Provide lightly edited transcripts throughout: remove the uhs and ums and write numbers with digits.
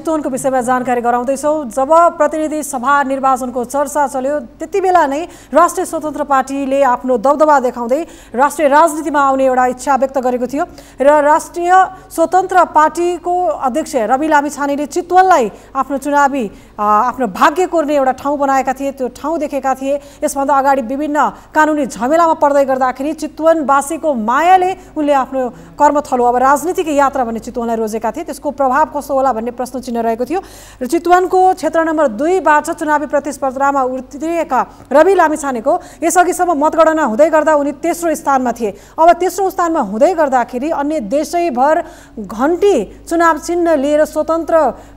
चितवनको विषयमा जानकारी गराउँदैछौँ। जब प्रतिनिधि सभा निर्वाचनको चर्चा चल्यो त्यति बेला नै राष्ट्रिय स्वतन्त्र पार्टीले आफ्नो दबदबा देखाउँदै राष्ट्रिय राजनीतिमा आउने एउटा इच्छा व्यक्त गरेको थियो र राष्ट्रिय स्वतन्त्र पार्टीको अध्यक्ष रवि लामिछानेले चितवनलाई आफ्नो चुनावी आफ्नो भाग्य कोर्ने एउटा ठाउँ बनाएका थिए। त्यो ठाउँ देखेका थिए। यसभन्दा अगाडि विभिन्न कानुनी झमेलामा पर्दै गर्दाखेरि चितवनवासीको मायाले उनले आफ्नो कर्मथलो अब राजनीतिक यात्रा भन्ने चितवनलाई रोजेका थिए। त्यसको प्रभाव कस्तो होला भन्ने प्रश्न चिन्ह रहेको थियो र चितवनको क्षेत्र नम्बर 2 बाट चुनावी प्रतिस्पर्धामा उत्रिएका रवि लामिछानेको यसअघिसम्म मतगणना हुँदै गर्दा उनी तेस्रो स्थानमा थिए। अब तेस्रो स्थानमा हुँदै गर्दाखेरि अन्य देशैभर घण्टी चुनाव चिन्ह लिएर स्वतन्त्र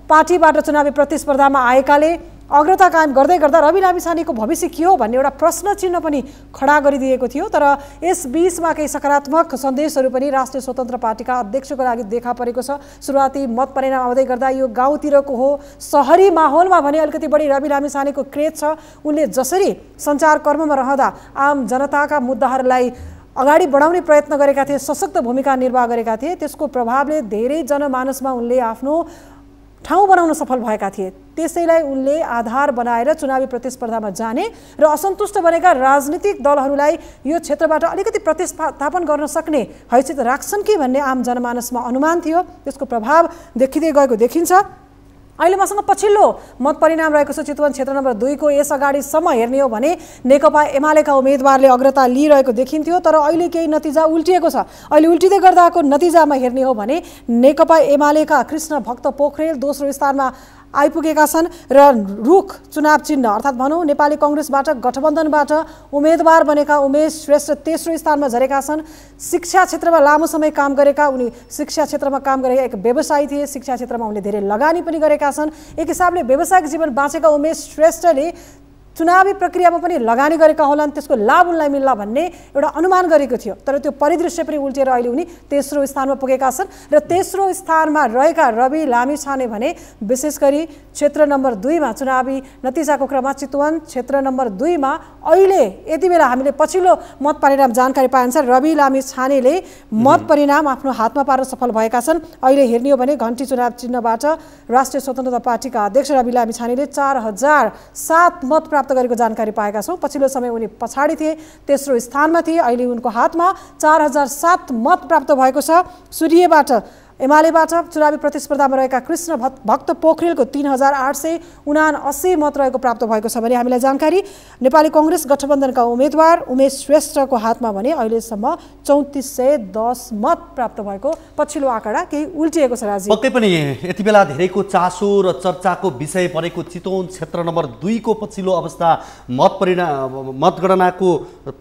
पार्टीबाट चुनावी प्रतिस्पर्धामा आएकाले अग्रता कायम गर्दै गर्दा रवि लामिछानेको भविष्य के हो भन्ने एउटा प्रश्न चिन्ह पनि खडा गरिदिएको थियो। तर यस बीचमा केही सकारात्मक सन्देशहरू पनि राष्ट्रिय स्वतन्त्र पार्टीका अध्यक्षको लागि देखा परेको छ। सुरुवाती मत परिणाम आउँदै गर्दा यो गाउँतिरको हो, सहरी माहौलमा भने अलिकति बढी रवि लामिछानेको क्रेज छ। उनले जसरी सञ्चार कर्ममा रहँदा आम जनताका मुद्दाहरूलाई अगाडि बढाउने प्रयत्न गरेका थिए, सशक्त भूमिका निर्वाह गरेका थिए, त्यसको प्रभावले धेरै जनमानसमा उनले आफ्नो ठाउँ बनाउन सफल भएका थिए। त्यसैलाई उनले आधार बनाएर चुनावी प्रतिस्पर्धामा जाने र असन्तुष्ट बनेका राजनीतिक दलहरूलाई यो क्षेत्रबाट अलिकति प्रतिस्थापन गर्न सक्ने हैसियत राख्छन् कि भन्ने आम जनमानसमा अनुमान थियो। त्यसको प्रभाव देखिँदै गएको देखिन्छ। अहिले मसँग पछिल्लो मत परिणाम रहेको छ चितवन क्षेत्र नम्बर 2 को। यस अगाडिसम्म हेर्ने हो भने नेकपा एमालेका उम्मेदवारले अग्रता लिइरहेको देखिन्थ्यो, तर अहिले केही नतिजा उल्टिएको छ। अहिले उल्टिँदै गर्दाको नतिजामा हेर्ने हो भने नेकपा एमालेका कृष्ण भक्त पोखरेल दोस्रो स्थानमा आइपुगेका छन् र रुख चुनाव चिन्ह अर्थात् भनौँ नेपाली कांग्रेसबाट गठबन्धनबाट उम्मेदवार बनेका उमेश श्रेष्ठ तेस्रो स्थानमा झरेका छन्। शिक्षा क्षेत्रमा लामो समय काम गरेका उनी शिक्षा क्षेत्रमा काम गरेका एक व्यवसायी थिए। शिक्षा क्षेत्रमा उनले धेरै लगानी पनि गरेका छन्। एक हिसाबले व्यावसायिक जीवन बाँचेका उमेश श्रेष्ठले चुनावी प्रक्रियामा पनि लगानी गरेका होलान्, त्यसको लाभ उनलाई मिल्ला भन्ने एउटा अनुमान गरेको थियो। तर त्यो परिदृश्य पनि उल्टेर अहिले उनी तेस्रो स्थानमा पुगेका छन् र तेस्रो स्थानमा रहेका रवि लामिछाने भने विशेष गरी क्षेत्र नम्बर 2 मा चुनावी नतिजाको क्रममा चितवन क्षेत्र नम्बर 2 मा अहिले यति बेला हामीले पछिल्लो मत परिणाम जानकारी पाएअनुसार रवि लामिछानेले मत परिणाम आफ्नो हातमा पार्न सफल भएका छन्। अहिले हेर्ने हो भने घण्टी चुनाव चिन्हबाट राष्ट्रिय स्वतन्त्रता पार्टीका अध्यक्ष रवि लामिछानेले 4007 मत प्राप्त गरेको जानकारी पाएका छौं। पछिल्लो समय उनी पछाडी थिए, तेस्रो स्थानमा थिए। अहिले उनको हातमा 4007 मत प्राप्त भएको छ। सूर्यबाट एमालेबाट चुनावी प्रतिस्पर्धामा रहेका कृष्ण भक्त पोखरेलको 3879 मत रहेको प्राप्त भएको छ भने हामीलाई जानकारी नेपाली कांग्रेस गठबन्धनका उम्मेदवार उमेश श्रेष्ठको हातमा भने अहिलेसम्म 3410 मत प्राप्त भएको पछिल्लो आँकडा केही उल्टिएको छ। राजी पक्कै पनि यति बेला धेरैको चासो र चर्चाको विषय परेको चितवन क्षेत्र नम्बर 2 को पछिल्लो अवस्था मतगणनाको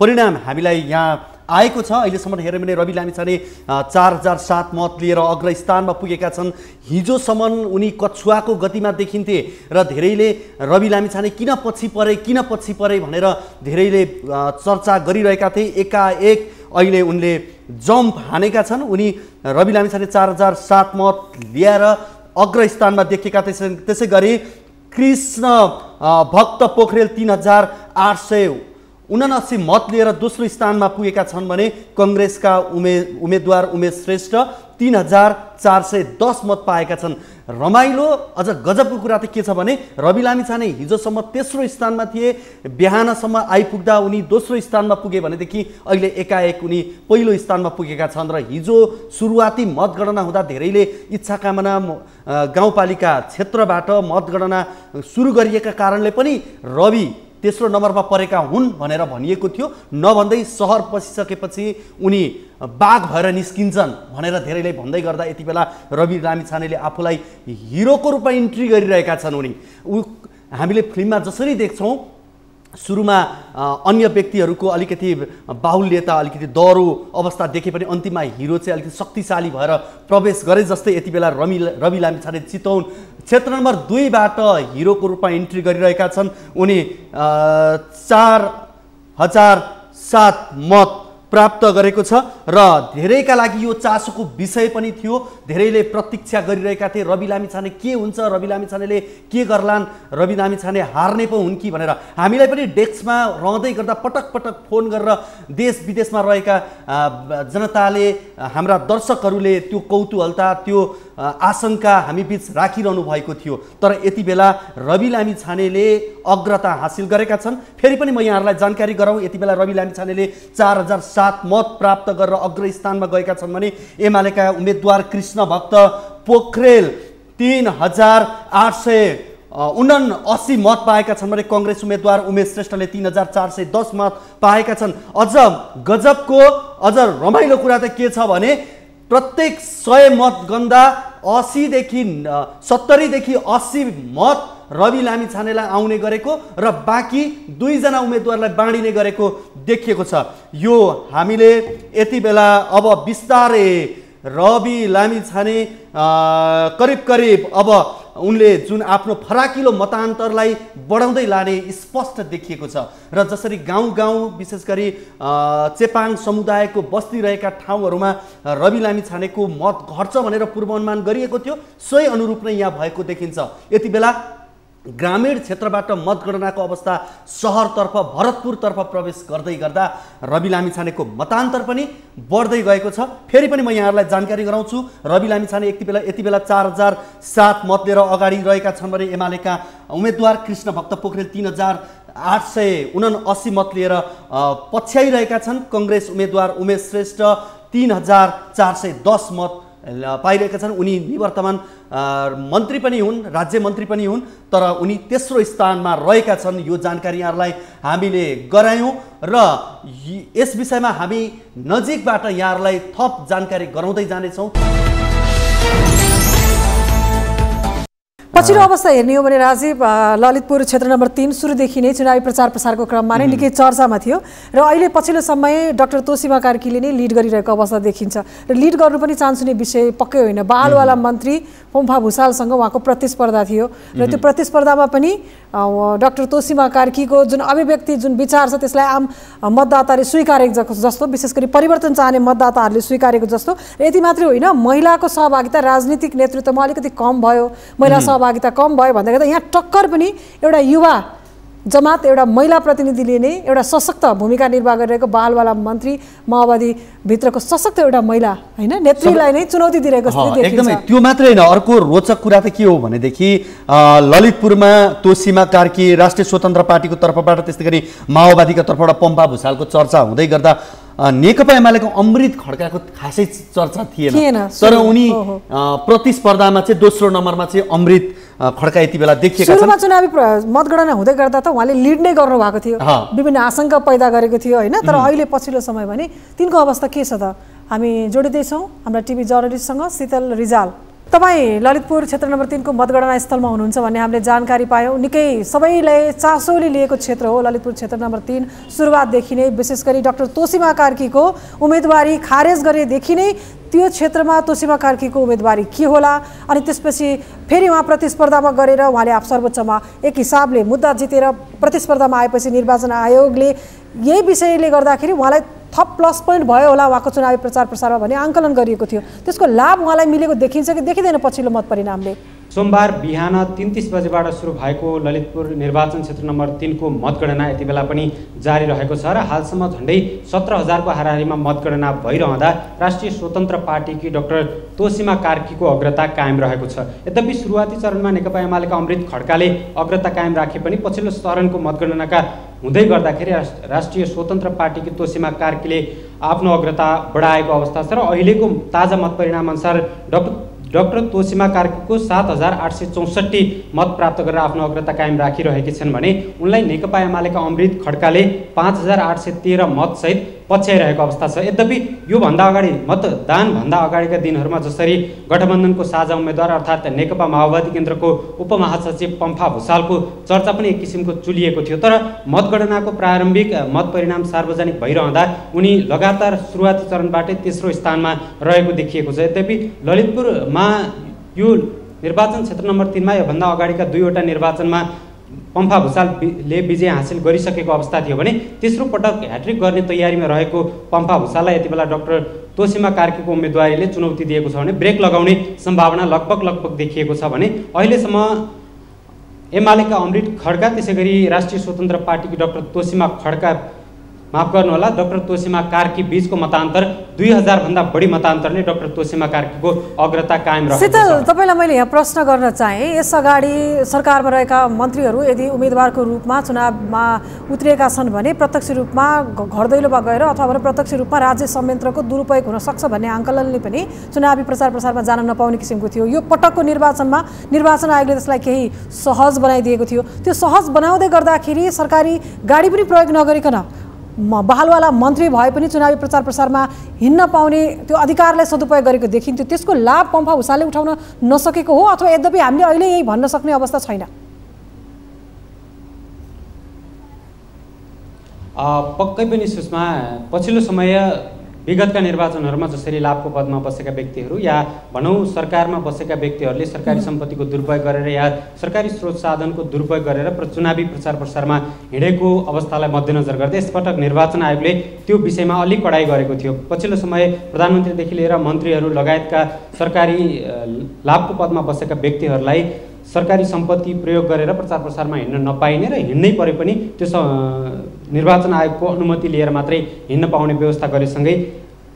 परिणाम हामीलाई यहाँ आएको छ। अहिलेसम्म हेर्यो भने रवि लामिछाने 4007 मत लिएर अग्र स्थानमा पुगेका छन्। हिजोसम्म उनी कछुवाको गतिमा देखिन्थे र धेरैले रवि लामिछाने किन पछि परे भनेर धेरैले चर्चा गरिरहेका थिए। एकाएक अहिले उनले जम्प हानेका छन्। उनी रवि लामिछाने 4007 मत ल्याएर अग्र स्थानमा देखिएका थिए। त्यसैगरी कृष्ण भक्त पोखरेल 3879 मत लिएर दोस्रो स्थानमा पुगेका छन् भने कांग्रेसका उम्मेदवार उमेश श्रेष्ठ 3410 मत पाएका छन्। रमाइलो अझ गजबको कुरा त के छ भने रवि लामिछाने हिजोसम्म तेस्रो स्थानमा थिए, बिहानसम्म आइपुग्दा उनी दोस्रो स्थानमा पुगे भनेदेखि अहिले एकाएक उनी पहिलो स्थानमा पुगेका छन्। र हिजो सुरुवाती मतगणना हुँदा धेरैले इच्छाकामना गाउँपालिका क्षेत्रबाट मतगणना सुरु गरिएका कारणले पनि रवि तेस्रो नम्बरमा परेका हुन् भनेर भनिएको थियो। नभन्दै सहर पसिसकेपछि उनी बाघ भएर निस्किन्छन् भनेर धेरैले भन्दै गर्दा यति बेला रवि लामिछानेले आफूलाई हिरोको रूपमा इन्ट्री गरिरहेका छन्। उनी हामीले फिल्ममा जसरी देख्छौँ सुरुमा अन्य व्यक्तिहरूको अलिकति बाहुल्यता अलिकति डरो अवस्था देखे पनि अन्तिममा हिरो चाहिँ अलिकति शक्तिशाली भएर प्रवेश गरे जस्तै यति बेला रवि लामिछाने चितवन क्षेत्र नम्बर 2 बाट हिरोको रूपमा इन्ट्री गरिरहेका छन्। उनी 4007 मत प्राप्त गरेको छ र धेरैका लागि यो चासोको विषय पनि थियो। धेरैले प्रतीक्षा गरिरहेका थिए रवि लामिछाने के हुन्छ, रवि लामिछानेले के गर्लान्, रवि लामिछाने हार्ने पो हुन् कि भनेर। हामीलाई पनि डेस्कमा रहँदै गर्दा पटक पटक फोन गरेर देश विदेशमा रहेका जनताले हाम्रा दर्शकहरूले त्यो कौतूहलता त्यो आशंका हामी बीच राखिरहनु भएको थियो। तर यति बेला रवि लामिछानेले अग्रता हासिल गरेका छन्। फेरि पनि म यहाँहरूलाई जानकारी गराउँ, यति बेला रवि लामिछानेले 4007 मत प्राप्त गरेर अग्रस्थानमा गएका छन् भने एमालेका उम्मेदवार कृष्ण भक्त पोखरेल 3879 मत पाएका छन् भने कङ्ग्रेस उम्मेदवार उमेश श्रेष्ठले 3410 मत पाएका छन्। अझ गजबको अझ रमाइलो कुरा त के छ भने प्रत्येक 100 मतगन्दा 70 देखि 80 मत रवि लामिछानेलाई आउने गरेको र बाँकी 2 जना उम्मेदवारलाई बाँडिने गरेको देखिएको छ। यो हामीले यति बेला अब बिस्तारै रवि लामिछाने करिब अब उनले जुन आफ्नो फराकिलो मतान्तरलाई बढाउँदै लाने स्पष्ट देखिएको छ। र जसरी गाउँ विशेष गरी चेपाङ समुदायको बस्ती रहेका ठाउँहरूमा रवि लामिछानेको मत घट्छ भनेर पूर्वानुमान गरिएको थियो, सोही अनुरूप नै यहाँ भएको देखिन्छ। यति बेला ग्रामीण क्षेत्रबाट मतगणनाको अवस्था सहरतर्फ भरतपुरतर्फ प्रवेश गर्दै गर्दा रवि लामिछानेको मतान्तर पनि बढ्दै गएको छ। फेरि पनि म यहाँहरूलाई जानकारी गराउँछु, रवि लामिछाने यति बेला 4007 मत लिएर अगाडि रहेका छन् भने एमालेका उम्मेदवार कृष्ण भक्त पोखरेल 3879 मत लिएर पछ्याइरहेका छन्। कङ्ग्रेस उम्मेदवार उमेश श्रेष्ठ 3410 मत पाइरहेका छन्। उनी निवर्तमान मन्त्री पनि हुन्, राज्य मन्त्री पनि हुन्, तर उनी तेस्रो स्थानमा रहेका छन्। यो जानकारी यहाँहरूलाई हामीले गरायौँ र यस विषयमा हामी नजिकबाट यहाँहरूलाई थप जानकारी गराउँदै जानेछौँ। पछिल्लो अवस्था हेर्ने हो भने राजीव, ललितपुर क्षेत्र नम्बर 3 सुरुदेखि नै चुनावी प्रचार प्रसारको क्रममा नै निकै चर्चामा थियो र अहिले पछिल्लो समय डाक्टर तोसीमा कार्कीले नै लिड गरिरहेको अवस्था देखिन्छ र लिड गर्नु पनि चान्सुने विषय पक्कै होइन। बालवाला मन्त्री पम्फा भुसालसँग उहाँको प्रतिस्पर्धा थियो र त्यो प्रतिस्पर्धामा पनि डाक्टर तोसीमा कार्कीको जुन अभिव्यक्ति, जुन विचार छ त्यसलाई आम मतदाताले स्वीकारेको जस्तो, विशेष गरी परिवर्तन चाहने मतदाताहरूले स्वीकारेको जस्तो। र यति मात्रै होइन, महिलाको सहभागिता राजनीतिक नेतृत्वमा अलिकति कम भयो, महिला सहभागिता कम भयो भन्दा गर्दा यहाँ टक्कर पनि एउटा युवा जमात, एउटा महिला प्रतिनिधिले नै एउटा सशक्त भूमिका निर्वाह गरिरहेको बालवाला मन्त्री माओवादी भित्रको सशक्त एउटा महिला हैन नेत्रीलाई नै चुनौती दिइरहेको स्थिति देखिन्छ। एकदमै त्यो मात्रै होइन, अर्को रोचक कुरा त के हो भनेदेखि ललितपुरमा तोसीमा कार्की राष्ट्रिय स्वतन्त्र पार्टीको तर्फबाट, त्यस्तै गरी माओवादीको तर्फबाट पम्फा भुसालको चर्चा हुँदै गर्दा नेकपा एमालेको अमृत खड्काको खासै चर्चा थिएन, तर उनी प्रतिस्पर्धामा चाहिँ दोस्रो नम्बरमा चाहिँ अमृत खड्का यति बेला देखिएका छन्। सुरुमा चुनावी मतगणना हुँदै गर्दा त उहाँले लिड नै गर्नु भएको थियो, विभिन्न आशंका पैदा गरेको थियो होइन, तर अहिले पछिल्लो समय भने तिनको अवस्था के छ त? हामी जोडिँदैछौँ हाम्रा टिभी जर्नलिस्टसँग, शीतल रिजाल। तपाईँ ललितपुर क्षेत्र नम्बर 3 को मतगणना स्थलमा हुनुहुन्छ भन्ने हामीले जानकारी पायौँ। निकै सबैले चासोले लिएको क्षेत्र हो ललितपुर क्षेत्र नम्बर 3। सुरुवातदेखि नै विशेष गरी डाक्टर तोसीमा कार्कीको उम्मेदवारी खारेज गरेदेखि नै त्यो क्षेत्रमा तोसीमा कार्कीको उम्मेदवारी के होला, अनि त्यसपछि फेरि उहाँ प्रतिस्पर्धामा गरेर उहाँले सर्वोच्चमा एक हिसाबले मुद्दा जितेर प्रतिस्पर्धामा आएपछि निर्वाचन आयोगले यही विषयले गर्दाखेरि उहाँलाई थप प्लस पोइन्ट भयो होला उहाँको चुनावी प्रचार प्रसारमा भन्ने आङ्कलन गरिएको थियो। त्यसको लाभ उहाँलाई मिलेको देखिन्छ कि देखिँदैन पछिल्लो मत परिणामले? सोमबार बिहान 3:30 बजेबाट सुरु भएको ललितपुर निर्वाचन क्षेत्र नम्बर 3 को मतगणना यति बेला पनि जारी रहेको छ र हालसम्म झन्डै 17,000 को हाराहारीमा मतगणना भइरहँदा राष्ट्रिय स्वतन्त्र पार्टीकी डाक्टर तोसीमा कार्कीको अग्रता कायम रहेको छ। यद्यपि सुरुवाती चरणमा नेकपा एमालेका अमृत खड्काले अग्रता कायम राखे पनि पछिल्लो चरणको मतगणनाका हुँदै गर्दाखेरि राष्ट्रिय स्वतन्त्र पार्टीकी तोसीमा कार्कीले आफ्नो अग्रता बढाएको अवस्था छ र अहिलेको ताजा मत परिणाम अनुसार डाक्टर तोसीमा कार्कीको 7,864 मत प्राप्त गरेर आफ्नो अग्रता कायम राखिरहेकी छन् भने उनलाई नेकपा एमालेका अमृत खड्काले 5,813 मतसहित पछ्याइरहेको अवस्था छ। यद्यपि योभन्दा अगाडि मतदानभन्दा अगाडिका दिनहरूमा जसरी गठबन्धनको साझा उम्मेद्वार अर्थात् नेकपा माओवादी केन्द्रको उपमहासचिव पम्फा भुसालको चर्चा पनि एक किसिमको चुलिएको थियो, तर मतगणनाको प्रारम्भिक मत परिणाम सार्वजनिक भइरहँदा उनी लगातार सुरुवाती चरणबाटै तेस्रो स्थानमा रहेको देखिएको छ। यद्यपि ललितपुरमा यो निर्वाचन क्षेत्र नम्बर 3 मा योभन्दा अगाडिका 2 वटा निर्वाचनमा पम्फा भुसालले विजय हासिल गरिसकेको अवस्था थियो भने तेस्रो पटक ह्याट्रिक गर्ने तयारीमा रहेको पम्फा भुसाललाई यति बेला डाक्टर तोसीमा कार्कीको उम्मेदवारीले चुनौती दिएको छ भने ब्रेक लगाउने सम्भावना लगभग देखिएको छ भने अहिलेसम्म एमालेका अमृत खड्का त्यसै गरी राष्ट्रिय स्वतन्त्र पार्टीकी डाक्टर तोसीमा माफ गर्नुहोला डाक्टर तोसीमा कार्की बीचको मतान्तर 2000 भन्दा बढी मतान्तरले डाक्टर तोसीमा कार्कीको अग्रता कायम रहेको छ। शीतल, तपाईँलाई मैले यहाँ प्रश्न गर्न चाहेँ, यसअगाडि सरकारमा रहेका मन्त्रीहरू यदि उम्मेदवारको रूपमा चुनावमा उत्रिएका छन् भने प्रत्यक्ष रूपमा घर दैलोमा गएर अथवा प्रत्यक्ष रूपमा राज्य संयन्त्रको दुरुपयोग हुन सक्छ भन्ने आङ्कलनले पनि चुनावी प्रचार प्रसारमा जान नपाउने किसिमको थियो। यो पटकको निर्वाचनमा निर्वाचन आयोगले त्यसलाई केही सहज बनाइदिएको थियो। त्यो सहज बनाउँदै गर्दाखेरि सरकारी गाडी पनि प्रयोग नगरिकन बहालवाला मन्त्री भए पनि चुनावी प्रचार प्रसारमा हिँड्न पाउने त्यो अधिकारलाई सदुपयोग गरेको देखिन्थ्यो। त्यसको लाभ पम्फा भुसालले उठाउन नसकेको हो अथवा यद्यपि हामीले अहिले यही भन्न सक्ने अवस्था छैन? पक्कै पनि सुषमा, पछिल्लो समय विगतका निर्वाचनहरूमा जसरी लाभको पदमा बसेका व्यक्तिहरू या भनौँ सरकारमा बसेका व्यक्तिहरूले सरकारी सम्पत्तिको दुरुपयोग गरेर या सरकारी स्रोत साधनको दुरुपयोग गरेर चुनावी प्रचार प्रसारमा हिँडेको अवस्थालाई मध्यनजर गर्दै यसपटक निर्वाचन आयोगले त्यो विषयमा अलिक कडाइ गरेको थियो। पछिल्लो समय प्रधानमन्त्रीदेखि लिएर मन्त्रीहरू लगायतका सरकारी लाभको पदमा बसेका व्यक्तिहरूलाई सरकारी सम्पत्ति प्रयोग गरेर प्रचार प्रसारमा हिँड्न नपाइने र हिँड्नै परे पनि त्यो निर्वाचन आयोगको अनुमति लिएर मात्रै हिँड्न पाउने व्यवस्था गरेसँगै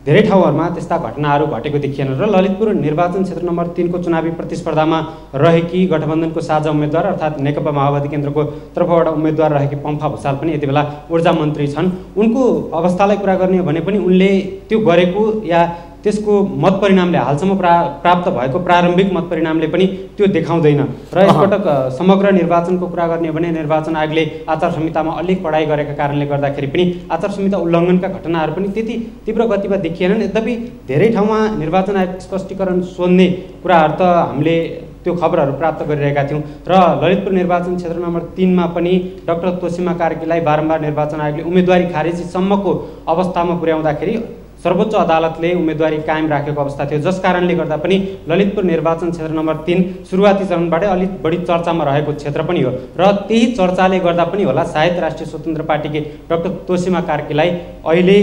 धेरै ठाउँहरूमा त्यस्ता घटनाहरू घटेको देखिएन र ललितपुर निर्वाचन क्षेत्र नम्बर 3 को चुनावी प्रतिस्पर्धामा रहेकी गठबन्धनको साझा उम्मेदवार अर्थात् नेकपा माओवादी केन्द्रको तर्फबाट उम्मेदवार रहेकी पम्फा भुसाल पनि यति बेला ऊर्जा मन्त्री छन्। उनको अवस्थालाई कुरा गर्ने हो भने पनि उनले त्यो गरेको या त्यसको मत परिणामले हालसम्म प्राप्त भएको प्रारम्भिक मत परिणामले पनि त्यो देखाउँदैन र यसपटक समग्र निर्वाचनको कुरा गर्ने हो भने निर्वाचन आयोगले आचार संहितामा अलिक कडाइ गरेका कारणले गर्दाखेरि पनि आचार संहिता उल्लङ्घनका घटनाहरू पनि त्यति तीव्र गतिमा देखिएनन्। यद्यपि धेरै ठाउँमा निर्वाचन आयोग स्पष्टीकरण सोध्ने कुराहरू त हामीले त्यो खबरहरू प्राप्त गरिरहेका थियौँ र ललितपुर निर्वाचन क्षेत्र नम्बर 3 मा पनि डाक्टर तोसीमा कार्कीलाई बारम्बार निर्वाचन आयोगले उम्मेदवारी खारेजीसम्मको अवस्थामा पुर्याउँदाखेरि सर्वोच्च अदालतले उम्मेदवारी कायम राखेको अवस्था थियो, जस कारणले गर्दा पनि ललितपुर निर्वाचन क्षेत्र नम्बर 3 सुरुवाती चरणबाटै अलिक बढी चर्चामा रहेको क्षेत्र पनि हो र त्यही चर्चाले गर्दा पनि होला सायद राष्ट्रिय स्वतन्त्र पार्टीकी डाक्टर तोसीमा कार्कीलाई अहिले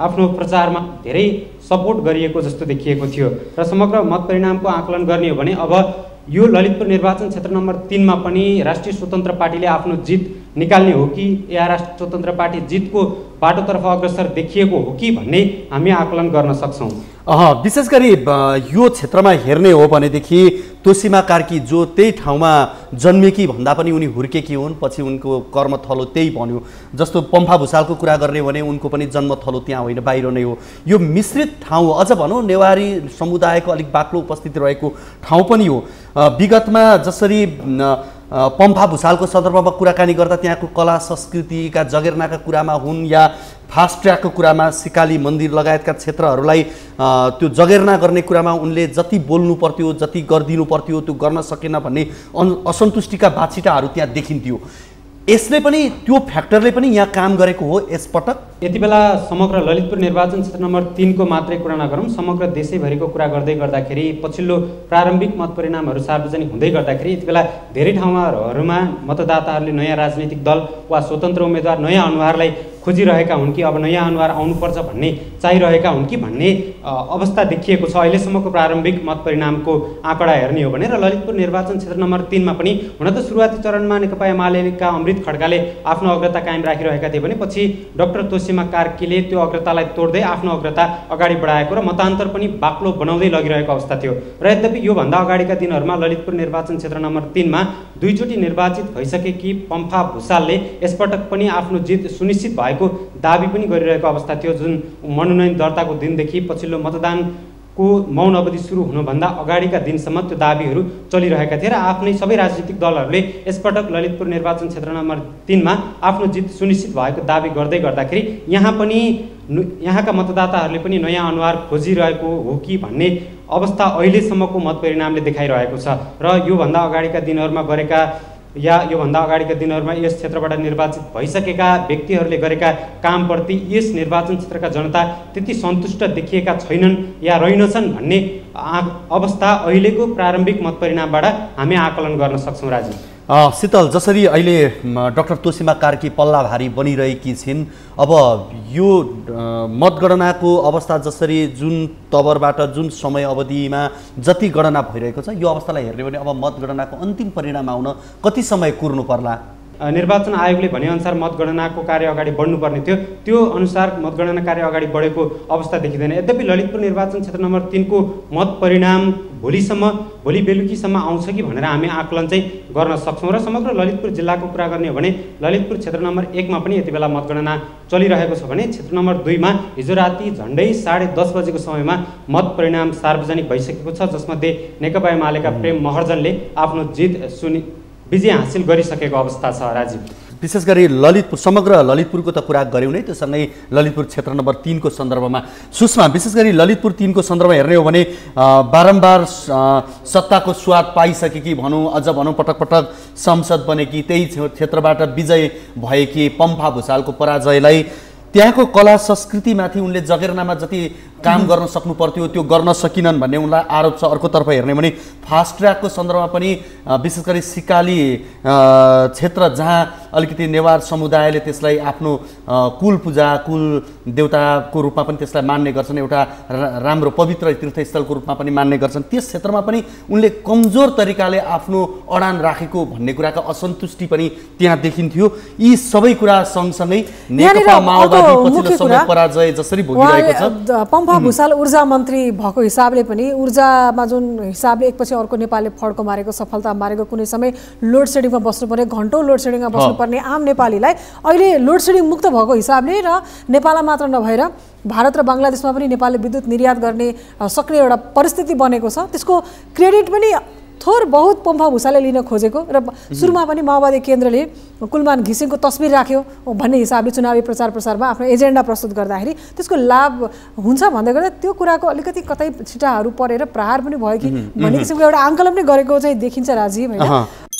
आफ्नो प्रचारमा धेरै सपोर्ट गरिएको जस्तो देखिएको थियो र समग्र मत परिणामको आकलन गर्ने हो भने अब यो ललितपुर निर्वाचन क्षेत्र नम्बर 3 मा पनि राष्ट्रिय स्वतन्त्र पार्टीले आफ्नो जित निकाल्ने हो कि या राष्ट्रिय स्वतन्त्र पार्टी जितको बाटोतर्फ अग्रसर देखिएको हो कि भन्ने हामी आकलन गर्न सक्छौँ। विशेष गरी यो क्षेत्रमा हेर्ने हो भनेदेखि तोसीमा कार्की जो त्यही ठाउँमा जन्मेकी भन्दा पनि उनी हुर्केकी हुन्, पछि उनको कर्मथलो त्यही बन्यो। जस्तो पम्फा भुसालको कुरा गर्ने हो भने उनको पनि जन्मथलो त्यहाँ होइन, बाहिर नै हो। यो मिश्रित ठाउँ, अझ भनौँ नेवारी समुदायको अलिक बाक्लो उपस्थिति रहेको ठाउँ पनि हो। विगतमा जसरी पम्फा भुसालको सन्दर्भमा कुराकानी गर्दा त्यहाँको कला संस्कृतिका जगेर्नाका कुरामा हुन् या फास्ट ट्र्याकको कुरामा सिकाली मन्दिर लगायतका क्षेत्रहरूलाई त्यो जगेर्ना गर्ने कुरामा उनले जति बोल्नु पर्थ्यो, जति गरिदिनु पर्थ्यो त्यो गर्न सकेन भन्ने असन्तुष्टिका बाछिटाहरू त्यहाँ देखिन्थ्यो। यसले पनि त्यो फ्याक्टरले पनि यहाँ काम गरेको हो यसपटक। यति बेला समग्र ललितपुर निर्वाचन क्षेत्र नम्बर 3 को मात्रै कुरा नगरौँ, समग्र देशैभरिको कुरा गर्दै गर्दाखेरि पछिल्लो प्रारम्भिक मत परिणामहरू सार्वजनिक हुँदै गर्दाखेरि यति बेला धेरै ठाउँहरूमा मतदाताहरूले नयाँ राजनीतिक दल वा स्वतन्त्र उम्मेदवार नयाँ अनुहारलाई खोजिरहेका हुन् कि अब नयाँ अनुहार आउनुपर्छ भन्ने चाहिरहेका हुन् कि भन्ने अवस्था देखिएको छ अहिलेसम्मको प्रारम्भिक मत परिणामको आँकडा हेर्ने हो भने। र ललितपुर निर्वाचन क्षेत्र नम्बर 3 मा पनि हुन त सुरुवाती चरणमा नेकपा एमालेका अमृत खड्काले आफ्नो अग्रता कायम राखिरहेका थिए भने पछि डाक्टर तोसीमा कार्कीले त्यो अग्रतालाई तोड्दै आफ्नो अग्रता अगाडि बढाएको र मतान्तर पनि बाक्लो बनाउँदै लगिरहेको अवस्था थियो। र यद्यपि योभन्दा अगाडिका दिनहरूमा ललितपुर निर्वाचन क्षेत्र नम्बर 3 मा दुईचोटि निर्वाचित भइसकेकी पम्फा भुसालले यसपटक पनि आफ्नो जित सुनिश्चित भएको दाबी पनि गरिरहेको अवस्था थियो। जुन मनोनयन दर्ताको दिनदेखि पछिल्लो मतदानको मौन अवधि सुरु हुनुभन्दा अगाडिका दिनसम्म त्यो दाबीहरू चलिरहेका थिए र आफ्नै सबै राजनीतिक दलहरूले यसपटक ललितपुर निर्वाचन क्षेत्र नम्बर 3 मा आफ्नो जित सुनिश्चित भएको दाबी गर्दै गर्दाखेरि यहाँका मतदाताहरूले पनि नयाँ अनुहार खोजिरहेको हो कि भन्ने अवस्था अहिलेसम्मको मत परिणामले देखाइरहेको छ। र योभन्दा अगाडिका दिनहरूमा गरेका या योभन्दा अगाडिका दिनहरूमा यस क्षेत्रबाट निर्वाचित भइसकेका व्यक्तिहरूले गरेका कामप्रति यस निर्वाचन क्षेत्रका जनता त्यति सन्तुष्ट देखिएका छैनन् या रहेनछन् भन्ने अवस्था अहिलेको प्रारम्भिक मत परिणामबाट हामी आकलन गर्न सक्छौँ। राजीव शीतल, जसरी अहिले डाक्टर तोसीमा कार्की पल्ला भारी बनिरहेकी छिन्, अब यो मतगणनाको अवस्था जसरी जुन तवरबाट जुन समय अवधिमा जति गणना भइरहेको छ यो अवस्थालाई हेर्ने भने अब मतगणनाको अन्तिम परिणाम आउन कति समय कुर्नु पर्ला? निर्वाचन आयोगले भनेअनुसार मतगणनाको कार्य अगाडि बढ्नुपर्ने थियो त्यो अनुसार मतगणना कार्य अगाडि बढेको अवस्था देखिँदैन। यद्यपि ललितपुर निर्वाचन क्षेत्र नम्बर 3 को मत परिणाम भोलि बेलुकीसम्म आउँछ कि भनेर हामी आकलन चाहिँ गर्न सक्छौँ। र समग्र ललितपुर जिल्लाको कुरा गर्ने हो भने ललितपुर क्षेत्र नम्बर 1 मा पनि यति बेला मतगणना चलिरहेको छ भने क्षेत्र नम्बर 2 मा हिजो राति झन्डै 10:30 बजेको समयमा मत परिणाम सार्वजनिक भइसकेको छ, जसमध्ये नेकपा एमालेका प्रेम महर्जनले आफ्नो विजय हासिल गरिसकेको अवस्था छ। राजीव, विशेष गरी ललितपुर समग्र ललितपुरको त कुरा गऱ्यौँ नै, त्योसँगै ललितपुर क्षेत्र नम्बर 3 को सन्दर्भमा सुषमा विशेष गरी ललितपुर 3 को सन्दर्भमा हेर्ने हो भने बारम्बार सत्ताको स्वाद पाइसकेकी भनौँ, अझ भनौँ पटक पटक संसद बनेकी, त्यही क्षेत्रबाट विजय भएकी पम्फा भुसालको पराजयलाई त्यहाँको कला संस्कृतिमाथि उनले जगेर्नामा जति काम गर्न सक्नु पर्थ्यो त्यो गर्न सकिनन् भन्ने उनलाई आरोप छ। अर्कोतर्फ हेर्ने भने फास्ट ट्र्याकको सन्दर्भमा पनि विशेष गरी सिकाली क्षेत्र जहाँ अलिकति नेवार समुदायले त्यसलाई आफ्नो कुल पूजा कुल देवताको रूपमा पनि त्यसलाई मान्ने गर्छन्, एउटा राम्रो पवित्र तीर्थस्थलको रूपमा पनि मान्ने गर्छन्, त्यस क्षेत्रमा पनि उनले कमजोर तरिकाले आफ्नो अडान राखेको भन्ने कुराका असन्तुष्टि पनि त्यहाँ देखिन्थ्यो। यी सबै कुरा सँगसँगै नेकपा माओवादी पछिल्लो समय पराजय जसरी भोगिरहेको छ, पम्फा भुसाल ऊर्जा मन्त्री भएको हिसाबले पनि ऊर्जामा जुन हिसाबले एकपछि अर्को नेपालले फड्को मारेको सफलता मारेको, कुनै समय लोड सेडिङमा बस्नुपर्ने, घन्टौँ लोड सेडिङमा बस्नुपर्ने आम नेपालीलाई अहिले लोड सेडिङ मुक्त भएको हिसाबले र नेपालमा मात्र नभएर भारत र बङ्गलादेशमा पनि नेपालले विद्युत निर्यात गर्ने सक्ने एउटा परिस्थिति बनेको छ। त्यसको क्रेडिट पनि थोर बहुत पम्फा भुसालले लिन खोजेको र सुरुमा पनि माओवादी केन्द्रले कुलमान घिसिङको तस्बिर राख्यो भन्ने हिसाबले चुनावी प्रचार प्रसारमा आफ्नो एजेन्डा प्रस्तुत गर्दाखेरि त्यसको लाभ हुन्छ भन्दै गर्दा त्यो कुराको अलिकति कतै छिटाहरू परेर प्रहार पनि भयो कि भन्ने किसिमको एउटा आङ्कलन पनि गरेको चाहिँ देखिन्छ राजीव, होइन?